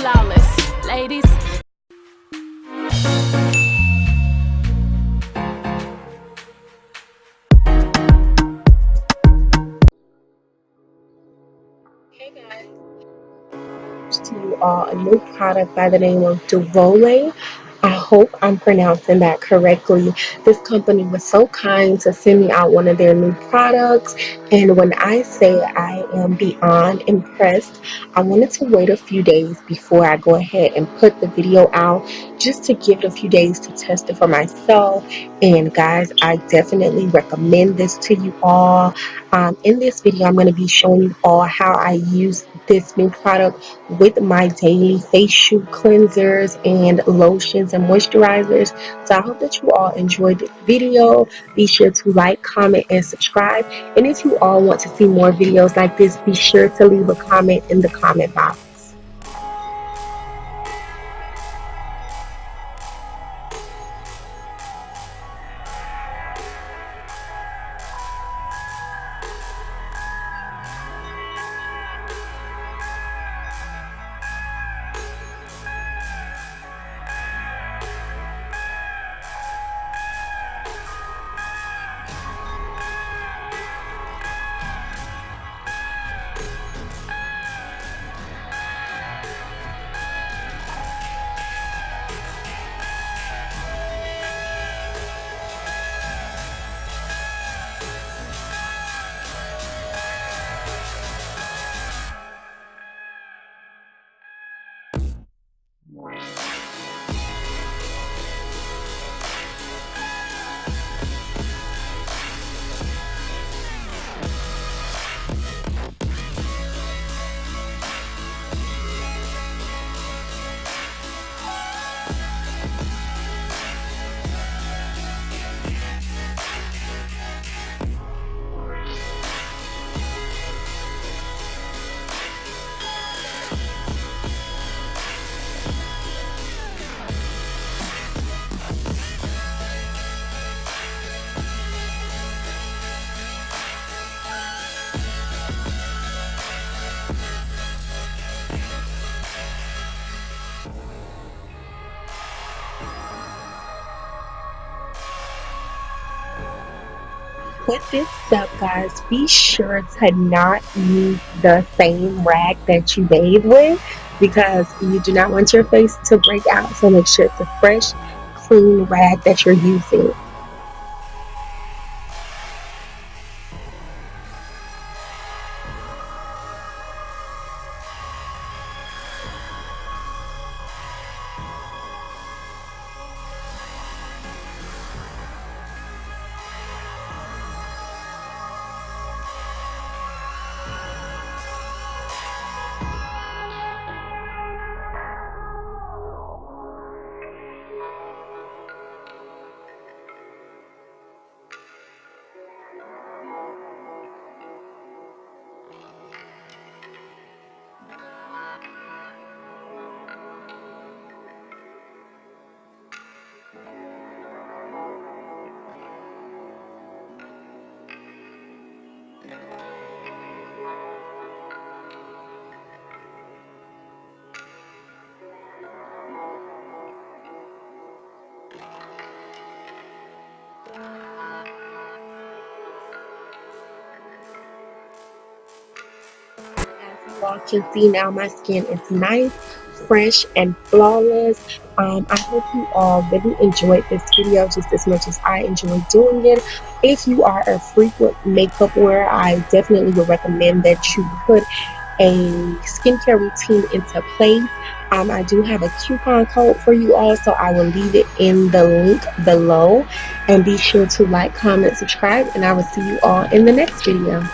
flawless. Ladies. Hey guys, to you all a new product by the name of Duole. I hope I'm pronouncing that correctly. This company was so kind to send me out one of their new products, and when I say I am beyond impressed, I wanted to wait a few days before I go ahead and put the video out just to give it a few days to test it for myself. And guys, I definitely recommend this to you all. In this video, I'm going to be showing you all how I use this new product with my daily facial cleansers and lotions and moisturizers. So I hope that you all enjoyed this video. Be sure to like, comment, and subscribe. And if you all want to see more videos like this, be sure to leave a comment in the comment box. With this step, guys, be sure to not use the same rag that you bathe with because you do not want your face to break out. So make sure it's a fresh, clean rag that you're using. As you all can see now, my skin is nice, fresh, and flawless. I hope you all really enjoyed this video just as much as I enjoyed doing it. If you are a frequent makeup wearer, I definitely would recommend that you put a skincare routine into place. I do have a coupon code for you all, so I will leave it in the link below. And be sure to like, comment, subscribe, and I will see you all in the next video.